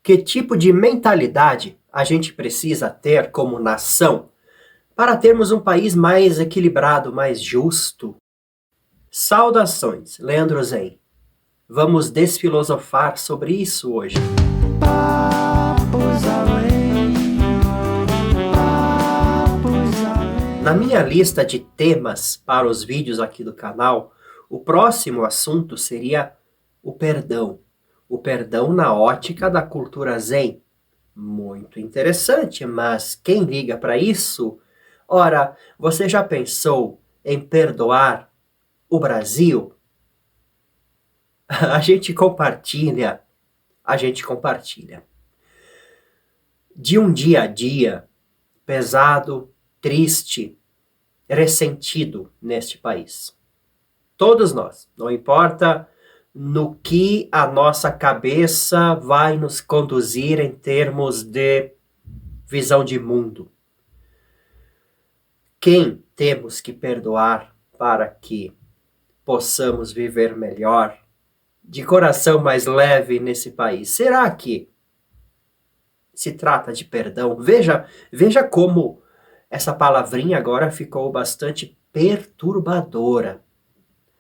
Que tipo de mentalidade a gente precisa ter como nação para termos um país mais equilibrado, mais justo? Saudações, Leandro Zen. Vamos desfilosofar sobre isso hoje. Papos além, papos além. Na minha lista de temas para os vídeos aqui do canal, o próximo assunto seria o perdão. O perdão na ótica da cultura Zen. Muito interessante, mas quem liga para isso? Ora, você já pensou em perdoar o Brasil? A gente compartilha. De um dia a dia pesado, triste, ressentido neste país. Todos nós, não importa no que a nossa cabeça vai nos conduzir em termos de visão de mundo. Quem temos que perdoar para que possamos viver melhor, de coração mais leve nesse país? Será que se trata de perdão? Veja como essa palavrinha agora ficou bastante perturbadora,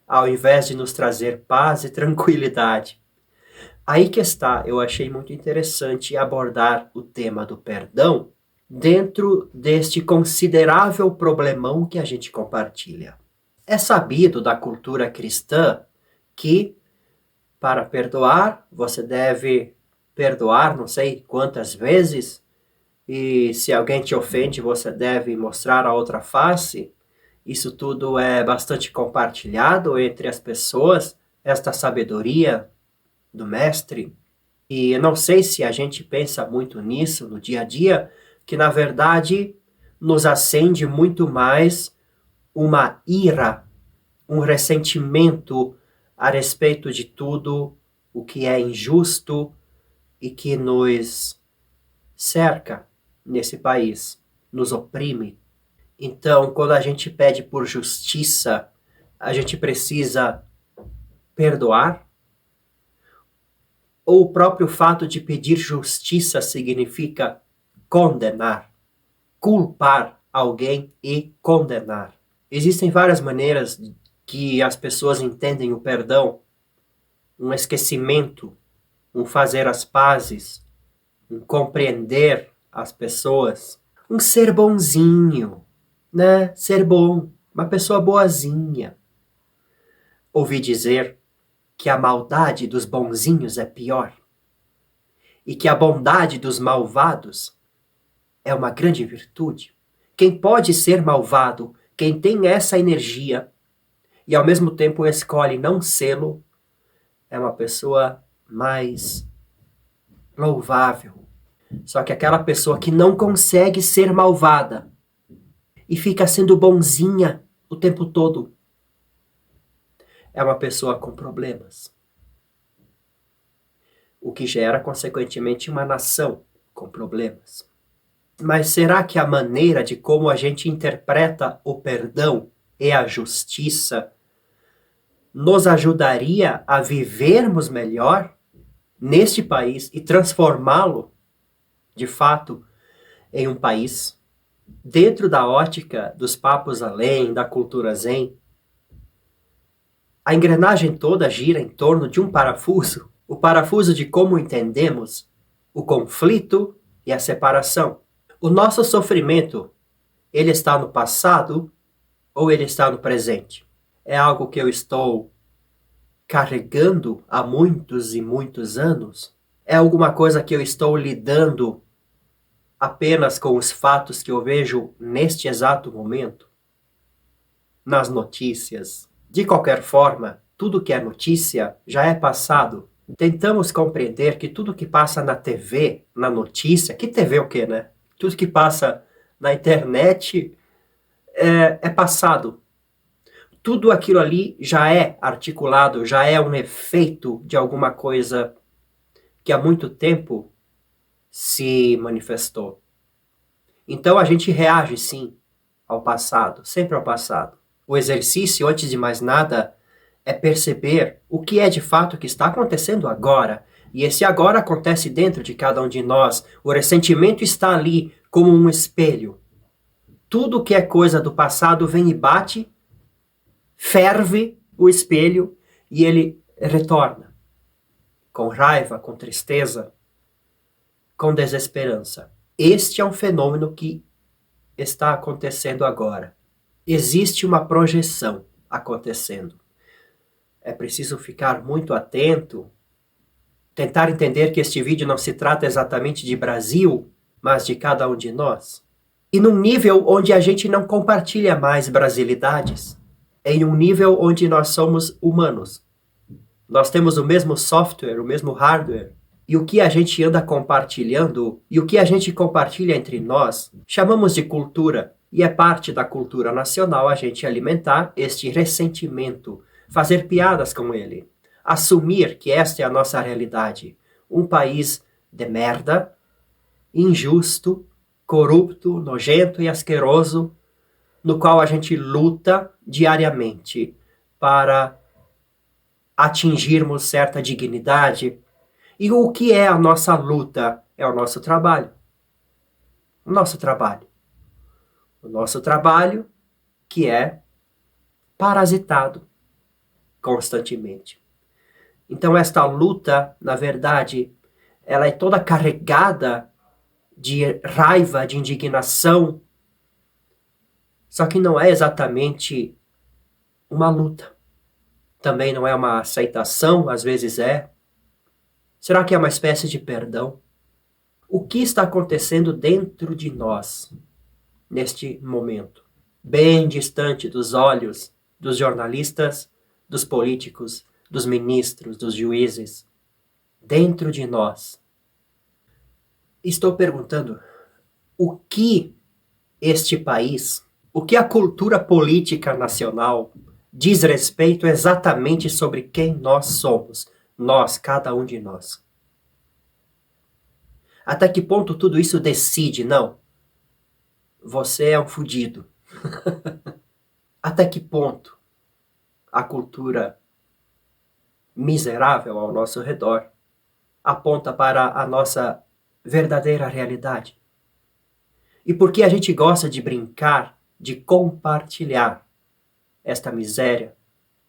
ao invés de nos trazer paz e tranquilidade. Aí que está, eu achei muito interessante abordar o tema do perdão dentro deste considerável problemão que a gente compartilha. É sabido da cultura cristã que para perdoar, você deve perdoar não sei quantas vezes, e se alguém te ofende, você deve mostrar a outra face. Isso tudo é bastante compartilhado entre as pessoas, esta sabedoria do mestre. E eu não sei se a gente pensa muito nisso no dia a dia, que na verdade nos acende muito mais uma ira, um ressentimento a respeito de tudo o que é injusto e que nos cerca nesse país, nos oprime. Então, quando a gente pede por justiça, a gente precisa perdoar? Ou o próprio fato de pedir justiça significa condenar, culpar alguém e condenar? Existem várias maneiras que as pessoas entendem o perdão: um esquecimento, um fazer as pazes, um compreender as pessoas, um ser bonzinho, né? Ser bom, uma pessoa boazinha. Ouvi dizer que a maldade dos bonzinhos é pior e que a bondade dos malvados é uma grande virtude. Quem pode ser malvado, quem tem essa energia e ao mesmo tempo escolhe não sê-lo, é uma pessoa mais louvável. Só que aquela pessoa que não consegue ser malvada e fica sendo bonzinha o tempo todo é uma pessoa com problemas. O que gera, consequentemente, uma nação com problemas. Mas será que a maneira de como a gente interpreta o perdão e a justiça nos ajudaria a vivermos melhor neste país e transformá-lo, de fato, em um país dentro da ótica dos papos além, da cultura Zen? A engrenagem toda gira em torno de um parafuso, o parafuso de como entendemos o conflito e a separação. O nosso sofrimento, ele está no passado ou ele está no presente? É algo que eu estou carregando há muitos e muitos anos? É alguma coisa que eu estou lidando apenas com os fatos que eu vejo neste exato momento? Nas notícias? De qualquer forma, tudo que é notícia já é passado. Tentamos compreender que tudo que passa na TV, na notícia, que TV o quê, né? Tudo que passa na internet é passado. Tudo aquilo ali já é articulado, já é um efeito de alguma coisa que há muito tempo se manifestou. Então a gente reage sim ao passado, sempre ao passado. O exercício, antes de mais nada, é perceber o que é de fato que está acontecendo agora. E esse agora acontece dentro de cada um de nós. O ressentimento está ali como um espelho. Tudo que é coisa do passado vem e bate, ferve o espelho e ele retorna. Com raiva, com tristeza, com desesperança. Este é um fenômeno que está acontecendo agora. Existe uma projeção acontecendo. É preciso ficar muito atento, tentar entender que este vídeo não se trata exatamente de Brasil, mas de cada um de nós. E num nível onde a gente não compartilha mais brasilidades, em um nível onde nós somos humanos. Nós temos o mesmo software, o mesmo hardware, e o que a gente anda compartilhando, e o que a gente compartilha entre nós, chamamos de cultura. E é parte da cultura nacional a gente alimentar este ressentimento, fazer piadas com ele, assumir que esta é a nossa realidade. Um país de merda, injusto, corrupto, nojento e asqueroso, no qual a gente luta diariamente para atingirmos certa dignidade. E o que é a nossa luta? É o nosso trabalho. O nosso trabalho. O nosso trabalho que é parasitado constantemente. Então esta luta, na verdade, ela é toda carregada de raiva, de indignação. Só que não é exatamente uma luta. Também não é uma aceitação, às vezes é. Será que é uma espécie de perdão? O que está acontecendo dentro de nós neste momento? Bem distante dos olhos dos jornalistas, dos políticos, dos ministros, dos juízes. Dentro de nós. Estou perguntando o que este país, o que a cultura política nacional diz respeito exatamente sobre quem nós somos. Nós, cada um de nós. Até que ponto tudo isso decide? Não. Você é um fudido. Até que ponto a cultura miserável ao nosso redor aponta para a nossa verdadeira realidade? E por que a gente gosta de brincar, de compartilhar esta miséria,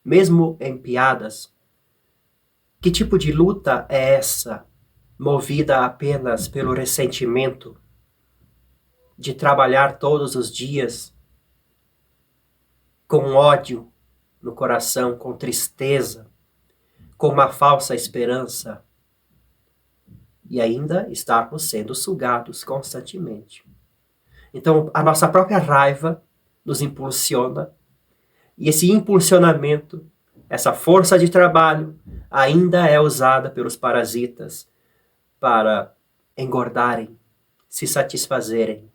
mesmo em piadas? Que tipo de luta é essa, movida apenas pelo ressentimento, de trabalhar todos os dias com ódio no coração, com tristeza, com uma falsa esperança, e ainda estarmos sendo sugados constantemente? Então, a nossa própria raiva nos impulsiona, e esse impulsionamento, essa força de trabalho, ainda é usada pelos parasitas para engordarem, se satisfazerem.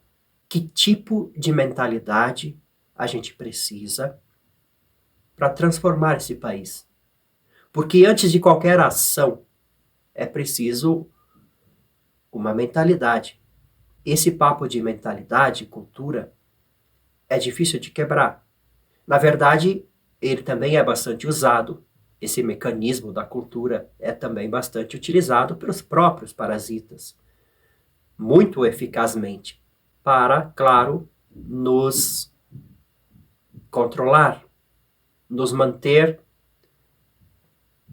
Que tipo de mentalidade a gente precisa para transformar esse país? Porque antes de qualquer ação, é preciso uma mentalidade. Esse papo de mentalidade, cultura, é difícil de quebrar. Na verdade, ele também é bastante usado. Esse mecanismo da cultura é também bastante utilizado pelos próprios parasitas, muito eficazmente, para, claro, nos controlar, nos manter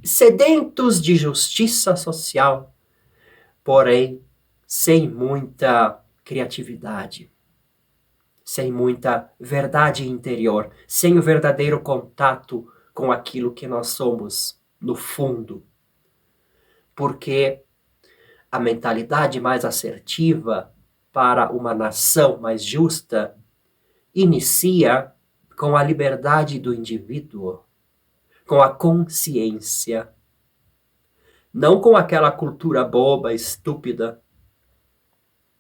sedentos de justiça social, porém sem muita criatividade, sem muita verdade interior, sem o verdadeiro contato com aquilo que nós somos no fundo. Porque a mentalidade mais assertiva para uma nação mais justa inicia com a liberdade do indivíduo, com a consciência, não com aquela cultura boba, estúpida,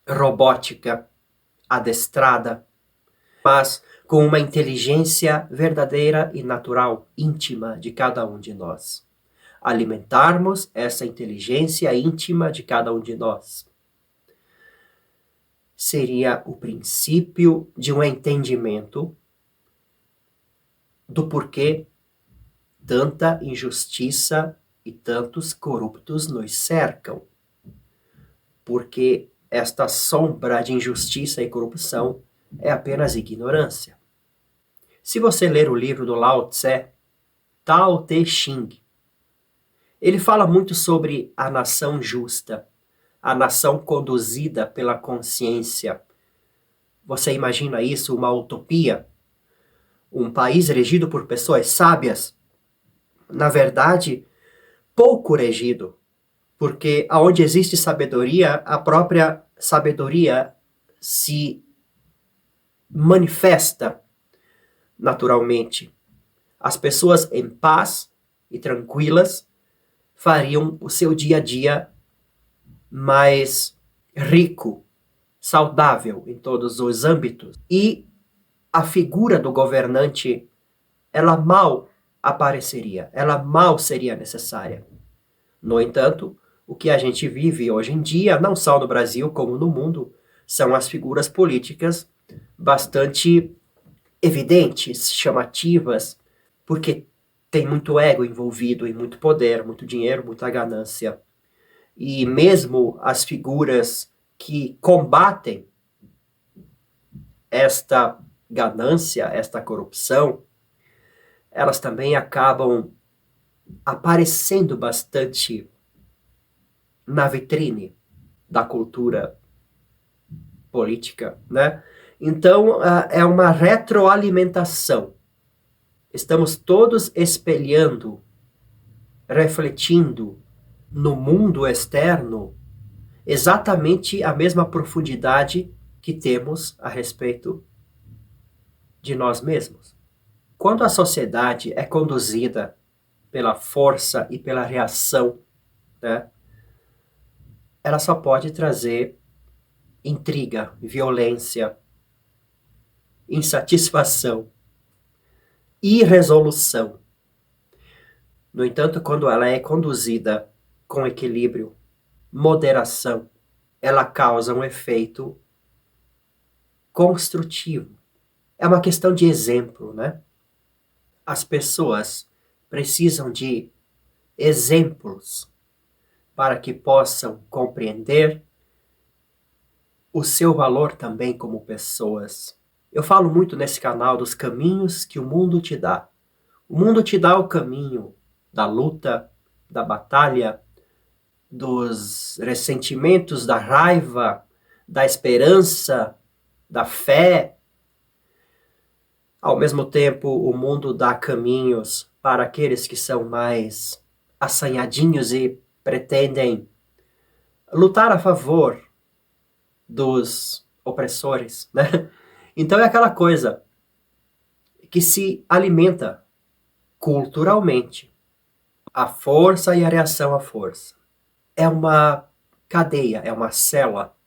robótica, adestrada, mas com uma inteligência verdadeira e natural, íntima de cada um de nós. Alimentarmos essa inteligência íntima de cada um de nós seria o princípio de um entendimento do porquê tanta injustiça e tantos corruptos nos cercam, porque esta sombra de injustiça e corrupção é apenas ignorância. Se você ler o livro do Lao Tse, Tao Te Ching, ele fala muito sobre a nação justa, a nação conduzida pela consciência. Você imagina isso, uma utopia? Um país regido por pessoas sábias? Na verdade, pouco regido, porque aonde existe sabedoria, a própria sabedoria se manifesta naturalmente. As pessoas em paz e tranquilas fariam o seu dia a dia mais rico, saudável em todos os âmbitos. E a figura do governante, ela mal apareceria, ela mal seria necessária. No entanto, o que a gente vive hoje em dia, não só no Brasil como no mundo, são as figuras políticas bastante evidentes, chamativas, porque tem muito ego envolvido e muito poder, muito dinheiro, muita ganância. E mesmo as figuras que combatem esta ganância, esta corrupção, elas também acabam aparecendo bastante na vitrine da cultura política, né? Então, é uma retroalimentação. Estamos todos espelhando, refletindo no mundo externo exatamente a mesma profundidade que temos a respeito de nós mesmos. Quando a sociedade é conduzida pela força e pela reação, né, ela só pode trazer intriga, violência, insatisfação, irresolução. No entanto, quando ela é conduzida com equilíbrio, moderação, ela causa um efeito construtivo. É uma questão de exemplo, né? As pessoas precisam de exemplos para que possam compreender o seu valor também como pessoas. Eu falo muito nesse canal dos caminhos que o mundo te dá. O mundo te dá o caminho da luta, da batalha, dos ressentimentos, da raiva, da esperança, da fé. Ao mesmo tempo, o mundo dá caminhos para aqueles que são mais assanhadinhos e pretendem lutar a favor dos opressores, né? Então é aquela coisa que se alimenta culturalmente. A força e a reação à força. É uma cadeia, é uma célula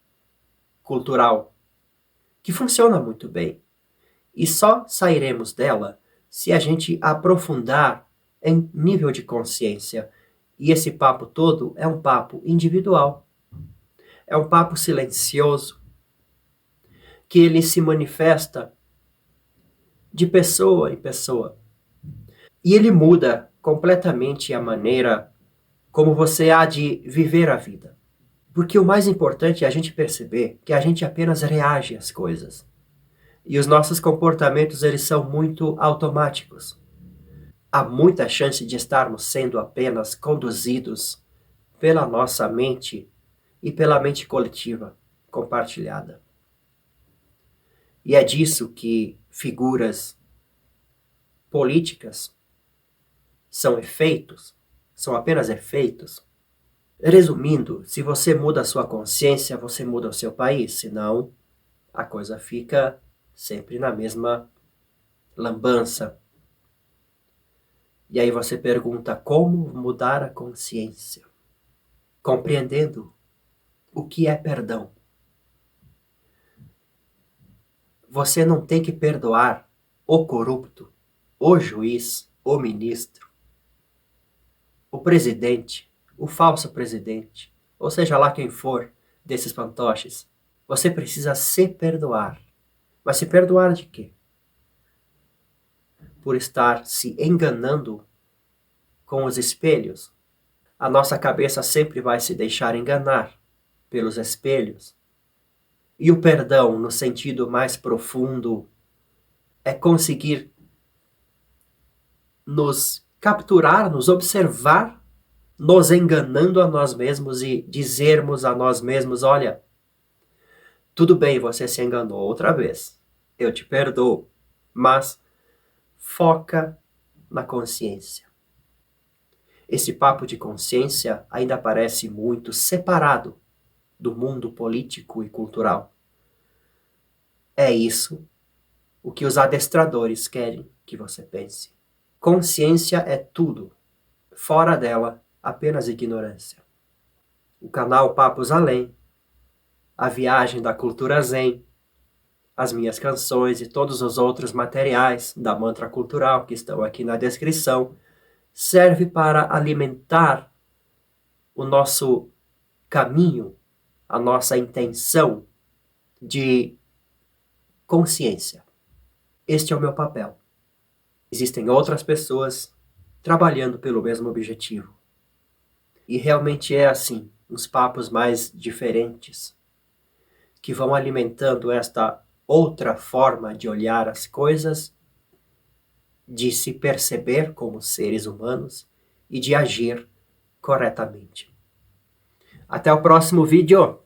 cultural que funciona muito bem. E só sairemos dela se a gente aprofundar em nível de consciência. E esse papo todo é um papo individual. É um papo silencioso, que ele se manifesta de pessoa em pessoa. E ele muda completamente a maneira como você há de viver a vida. Porque o mais importante é a gente perceber que a gente apenas reage às coisas. E os nossos comportamentos, eles são muito automáticos. Há muita chance de estarmos sendo apenas conduzidos pela nossa mente e pela mente coletiva compartilhada. E é disso que figuras políticas são efeitos, são apenas efeitos. Resumindo, se você muda a sua consciência, você muda o seu país, senão a coisa fica sempre na mesma lambança. E aí você pergunta como mudar a consciência, compreendendo o que é perdão. Você não tem que perdoar o corrupto, o juiz, o ministro, o presidente, o falso presidente, ou seja lá quem for desses fantoches. Você precisa se perdoar. Mas se perdoar de quê? Por estar se enganando com os espelhos A nossa cabeça sempre vai se deixar enganar pelos espelhos. E o perdão, no sentido mais profundo, é conseguir nos capturar, nos observar, nos enganando a nós mesmos e dizermos a nós mesmos: olha, tudo bem, você se enganou outra vez, eu te perdoo, mas foca na consciência. Esse papo de consciência ainda parece muito separado do mundo político e cultural. É isso o que os adestradores querem que você pense. Consciência é tudo. Fora dela, apenas ignorância. O canal Papos Além, a viagem da cultura zen, as minhas canções e todos os outros materiais da Mantra Cultural que estão aqui na descrição, serve para alimentar o nosso caminho, a nossa intenção de consciência. Este é o meu papel. Existem outras pessoas trabalhando pelo mesmo objetivo. E realmente é assim, uns papos mais diferentes, que vão alimentando esta outra forma de olhar as coisas, de se perceber como seres humanos e de agir corretamente. Até o próximo vídeo!